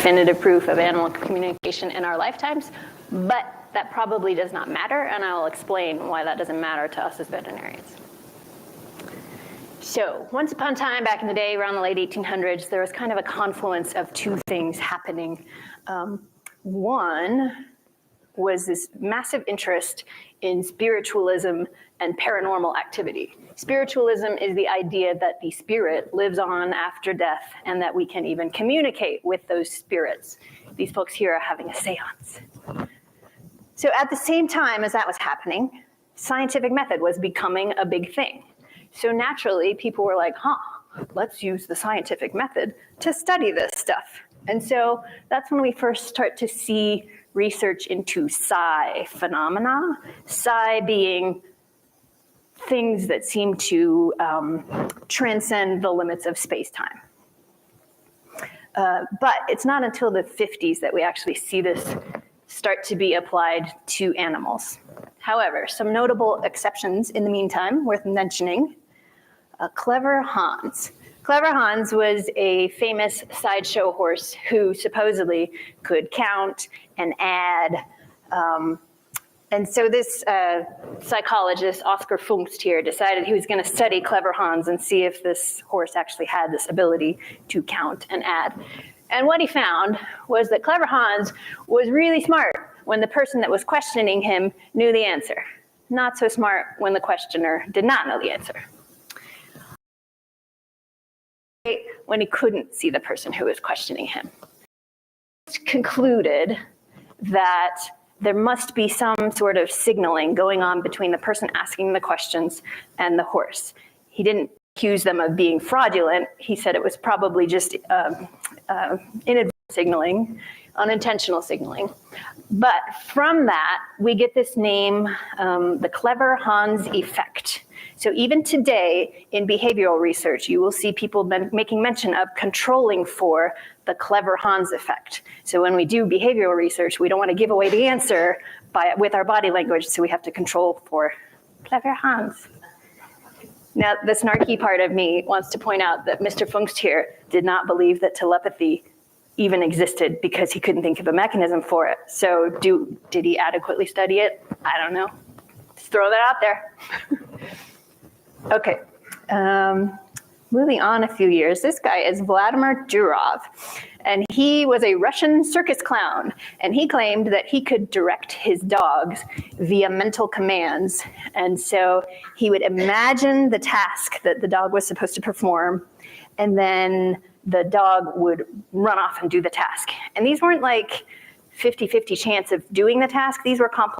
definitive proof of animal communication in our lifetimes, but that probably does not matter, and I will explain why that doesn't matter to us as veterinarians. So, once upon a time, back in the day, around the late 1800s, there was kind of a confluence of two things happening. One was this massive interest in spiritualism and paranormal activity. Spiritualism is the idea that the spirit lives on after death and that we can even communicate with those spirits. These folks here are having a seance. So at the same time as that was happening, scientific method was becoming a big thing. So naturally, people were like, let's use the scientific method to study this stuff. And so that's when we first start to see research into psi phenomena, psi being things that seem to transcend the limits of space-time. But it's not until the 50s that we actually see this start to be applied to animals. However, some notable exceptions in the meantime worth mentioning. Clever Hans. Clever Hans was a famous sideshow horse who supposedly could count and add. And so this psychologist, Oscar Funkst here, decided he was going to study Clever Hans and see if this horse actually had this ability to count and add. And what he found was that Clever Hans was really smart when the person that was questioning him knew the answer. Not so smart when the questioner did not know the answer. When he couldn't see the person who was questioning him. He concluded that there must be some sort of signaling going on between the person asking the questions and the horse. He didn't accuse them of being fraudulent. He said it was probably just inadvertent signaling, unintentional signaling. But from that, we get this name, the Clever Hans effect. So even today in behavioral research, you will see people making mention of controlling for the Clever Hans effect. So when we do behavioral research, we don't want to give away the answer with our body language, so we have to control for Clever Hans. Now, the snarky part of me wants to point out that Mr. Funkst here did not believe that telepathy even existed because he couldn't think of a mechanism for it. So did he adequately study it? I don't know. Just throw that out there. Okay, moving on a few years, this guy is Vladimir Durov, and he was a Russian circus clown, and he claimed that he could direct his dogs via mental commands. And so he would imagine the task that the dog was supposed to perform, and then the dog would run off and do the task. And these weren't like 50-50 chance of doing the task. These were complex